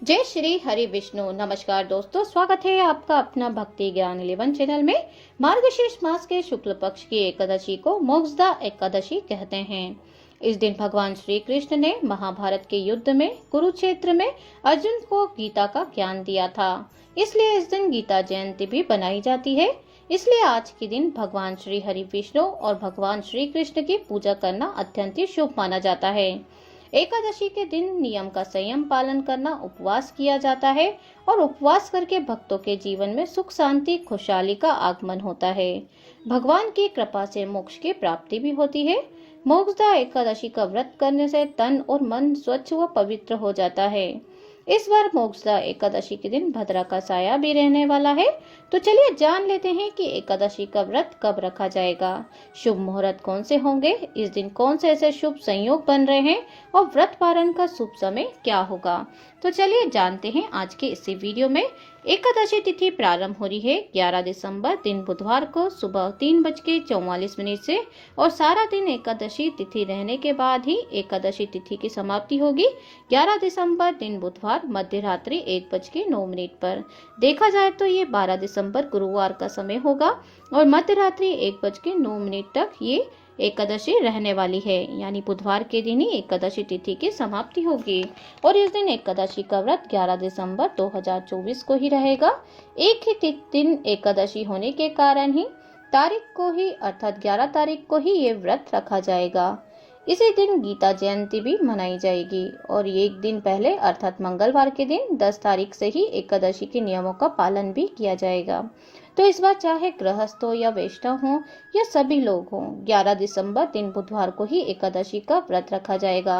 जय श्री हरि विष्णु। नमस्कार दोस्तों, स्वागत है आपका अपना भक्ति ज्ञान 11 चैनल में। मार्गशीर्ष मास के शुक्ल पक्ष की एकादशी को मोक्षदा एकादशी कहते हैं। इस दिन भगवान श्री कृष्ण ने महाभारत के युद्ध में कुरुक्षेत्र में अर्जुन को गीता का ज्ञान दिया था, इसलिए इस दिन गीता जयंती भी बनाई जाती है। इसलिए आज के दिन भगवान श्री हरि विष्णु और भगवान श्री कृष्ण की पूजा करना अत्यंत ही शुभ माना जाता है। एकादशी के दिन नियम का संयम पालन करना, उपवास किया जाता है और उपवास करके भक्तों के जीवन में सुख शांति खुशहाली का आगमन होता है। भगवान की कृपा से मोक्ष की प्राप्ति भी होती है। मोक्षदा एकादशी का व्रत करने से तन और मन स्वच्छ व पवित्र हो जाता है। इस बार मोक्षदा एकादशी के दिन भद्रा का साया भी रहने वाला है। तो चलिए जान लेते हैं कि एकादशी का व्रत कब रखा जाएगा, शुभ मुहूर्त कौन से होंगे, इस दिन कौन से ऐसे शुभ संयोग बन रहे हैं और व्रत पारण का शुभ समय क्या होगा। तो चलिए जानते हैं आज के इसी वीडियो में। एकादशी तिथि प्रारंभ हो रही है 11 दिसंबर दिन बुधवार को सुबह 3:44 से और सारा दिन एकादशी तिथि रहने के बाद ही एकादशी तिथि की समाप्ति होगी 11 दिसंबर दिन बुधवार मध्य रात्रि 1:09 पर। देखा जाए तो ये 12 दिसंबर गुरुवार का समय होगा और मध्य रात्रि 1:09 तक ये एकादशी रहने वाली है, यानी बुधवार के दिन ही एकादशी तिथि की समाप्ति होगी और इस दिन एकादशी का व्रत 11 दिसंबर 2024 को ही रहेगा। एक ही दिन एकादशी होने के कारण ही तारीख को ही अर्थात 11 तारीख को ही ये व्रत रखा जाएगा। इसी दिन गीता जयंती भी मनाई जाएगी और एक दिन पहले अर्थात मंगलवार के दिन 10 तारीख से ही एकादशी के नियमों का पालन भी किया जाएगा। तो इस बार चाहे गृहस्थ हो या वैष्णव हो या सभी लोग हों, 11 दिसंबर दिन बुधवार को ही एकादशी का व्रत रखा जाएगा।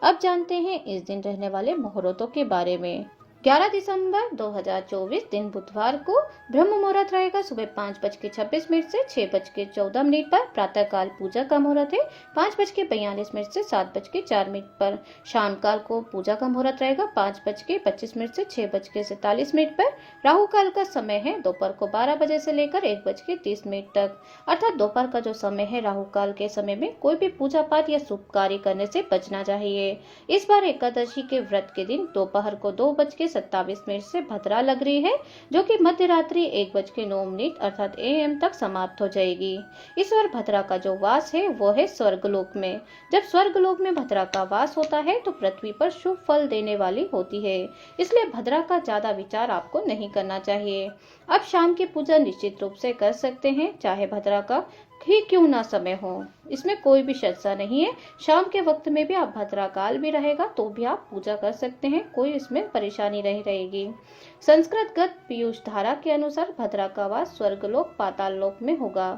अब जानते हैं इस दिन रहने वाले मुहूर्तों के बारे में। 11 दिसंबर 2024 दिन बुधवार को ब्रह्म मुहूर्त रहेगा सुबह 5:26 से 6:14 पर। प्रातः काल पूजा का मुहूर्त है 5:42 से 7:04 पर। शाम काल को पूजा का मुहूर्त रहेगा 5:25 से 6:47 पर। राहु काल का समय है दोपहर को 12 बजे से लेकर 1:30 तक। अर्थात दोपहर का जो समय है राहु काल के समय में कोई भी पूजा पाठ या शुभ कार्य करने से बचना चाहिए। इस बार एकादशी के व्रत के दिन दोपहर को 2:27 से भद्रा लग रही है, जो कि मध्य रात्रि 1:09 अर्थात AM तक समाप्त हो जाएगी। इस बार भद्रा का जो वास है वो है स्वर्गलोक में। जब स्वर्गलोक में भद्रा का वास होता है तो पृथ्वी पर शुभ फल देने वाली होती है, इसलिए भद्रा का ज्यादा विचार आपको नहीं करना चाहिए। अब शाम की पूजा निश्चित रूप से कर सकते हैं, चाहे भद्रा का ही क्यों ना समय हो, इसमें कोई भी शर्त नहीं है। शाम के वक्त में भी आप भद्रा काल भी रहेगा तो भी आप पूजा कर सकते हैं, कोई इसमें परेशानी नहीं रहेगी। संस्कृतगत पीयूष धारा के अनुसार भद्रा का वास स्वर्गलोक पाताल लोक में होगा,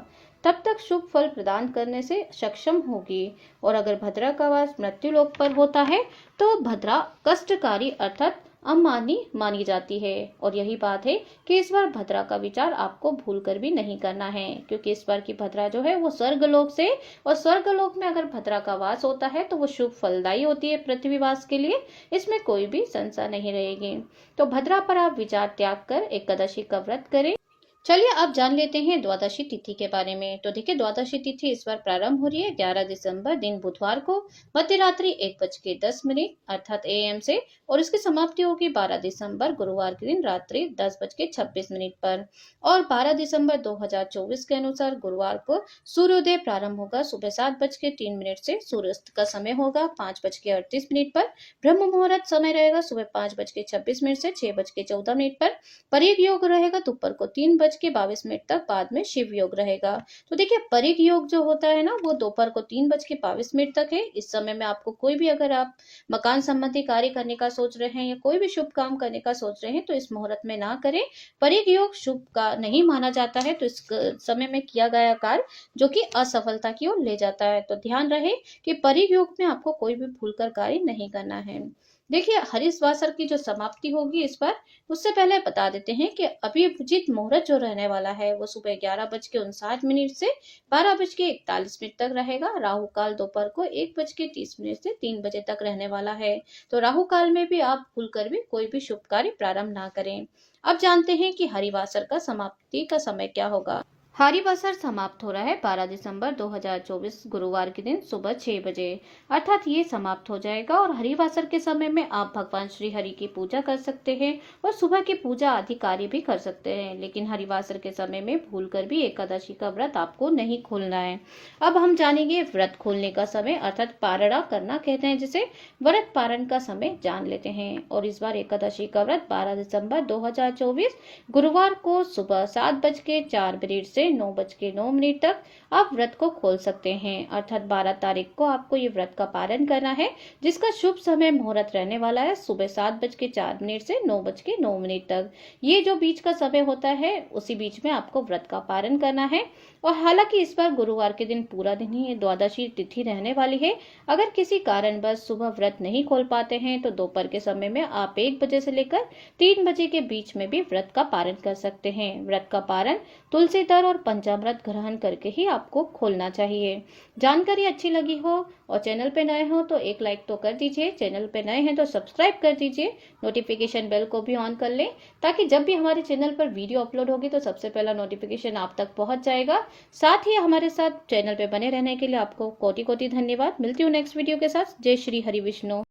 तब तक शुभ फल प्रदान करने से सक्षम होगी। और अगर भद्रा का वास मृत्यु लोक पर होता है तो भद्रा कष्टकारी अर्थात अमानी मानी जाती है। और यही बात है कि इस बार भद्रा का विचार आपको भूलकर भी नहीं करना है, क्योंकि इस बार की भद्रा जो है वो स्वर्गलोक से, और स्वर्गलोक में अगर भद्रा का वास होता है तो वो शुभ फलदायी होती है पृथ्वीवास के लिए, इसमें कोई भी संशय नहीं रहेगी। तो भद्रा पर आप विचार त्याग कर एकादशी का व्रत करें। चलिए अब जान लेते हैं द्वादशी तिथि के बारे में। तो देखिए द्वादशी तिथि इस बार प्रारंभ हो रही है 11 दिसंबर दिन बुधवार को मध्य रात्रि 1:10 अर्थात AM से और इसकी समाप्ति होगी 12 दिसंबर गुरुवार के दिन रात्रि 10:26 पर। और 12 दिसंबर 2024 के अनुसार गुरुवार को सूर्योदय प्रारंभ होगा सुबह 7:03 से। सूर्यास्त का समय होगा 5:38 पर। ब्रह्म मुहूर्त समय रहेगा सुबह 5:26 से 6:14 पर। परिग योग रहेगा दोपहर को 3:22 तक, बाद में शिव योग रहेगा। तो देखिए परिग योग जो होता है ना वो दोपहर को 3:22 तक है। इस समय में आपको कोई भी अगर आप मकान संबंधी कार्य करने का सोच रहे हैं या कोई भी शुभ काम करने का सोच रहे हैं तो इस मुहूर्त में ना करें। परिग योग शुभ का नहीं माना जाता है, तो इस समय में किया गया कार्य जो कि असफलता की ओर ले जाता है। तो ध्यान रहे कि परिग योग में आपको कोई भी भूलकर कार्य नहीं करना है। देखिए हरिवासर की जो समाप्ति होगी इस बार, उससे पहले बता देते हैं कि अभिजित मुहूर्त जो रहने वाला है वो सुबह 11:59 से 12:41 तक रहेगा। राहु काल दोपहर को 1:30 से 3 बजे तक रहने वाला है। तो राहु काल में भी आप भूलकर भी कोई भी शुभ कार्य प्रारंभ ना करें। अब जानते हैं कि हरिवासर का समाप्ति का समय क्या होगा। हरिवासर समाप्त हो रहा है 12 दिसंबर 2024 गुरुवार के दिन सुबह 6 बजे, अर्थात ये समाप्त हो जाएगा। और हरिवासर के समय में आप भगवान श्री हरि की पूजा कर सकते हैं और सुबह की पूजा आदि कार्य भी कर सकते हैं, लेकिन हरिवासर के समय में भूलकर भी एकादशी का व्रत आपको नहीं खोलना है। अब हम जानेंगे व्रत खोलने का समय, अर्थात पारणा करना कहते हैं जिसे, व्रत पारण का समय जान लेते हैं। और इस बार एकादशी का व्रत 12 दिसंबर 2024 गुरुवार को सुबह 7:04 से 9:09 तक आप व्रत को खोल सकते हैं, अर्थात 12 तारीख को आपको ये व्रत का पारण करना है, जिसका शुभ समय मुहूर्त रहने वाला है सुबह 7:04 से 9:09 तक। ये जो बीच का समय होता है उसी बीच में आपको व्रत का पारण करना है। और हालांकि इस बार गुरुवार के दिन पूरा दिन ही द्वादशी तिथि रहने वाली है। अगर किसी कारणवश सुबह व्रत नहीं खोल पाते हैं तो दोपहर के समय में आप 1 बजे से लेकर 3 बजे के बीच में भी व्रत का पारण कर सकते हैं। व्रत का पारण तुलसी दल और पंचामृत ग्रहण करके ही आपको खोलना चाहिए। जानकारी अच्छी लगी हो और चैनल पे नए हो तो एक लाइक तो कर दीजिए, चैनल पे नए हैं तो सब्सक्राइब कर दीजिए, नोटिफिकेशन बेल को भी ऑन कर लें ताकि जब भी हमारे चैनल पर वीडियो अपलोड होगी तो सबसे पहला नोटिफिकेशन आप तक पहुंच जाएगा। साथ ही हमारे साथ चैनल पे बने रहने के लिए आपको कोटि कोटि धन्यवाद। मिलती हूँ नेक्स्ट वीडियो के साथ। जय श्री हरि विष्णु।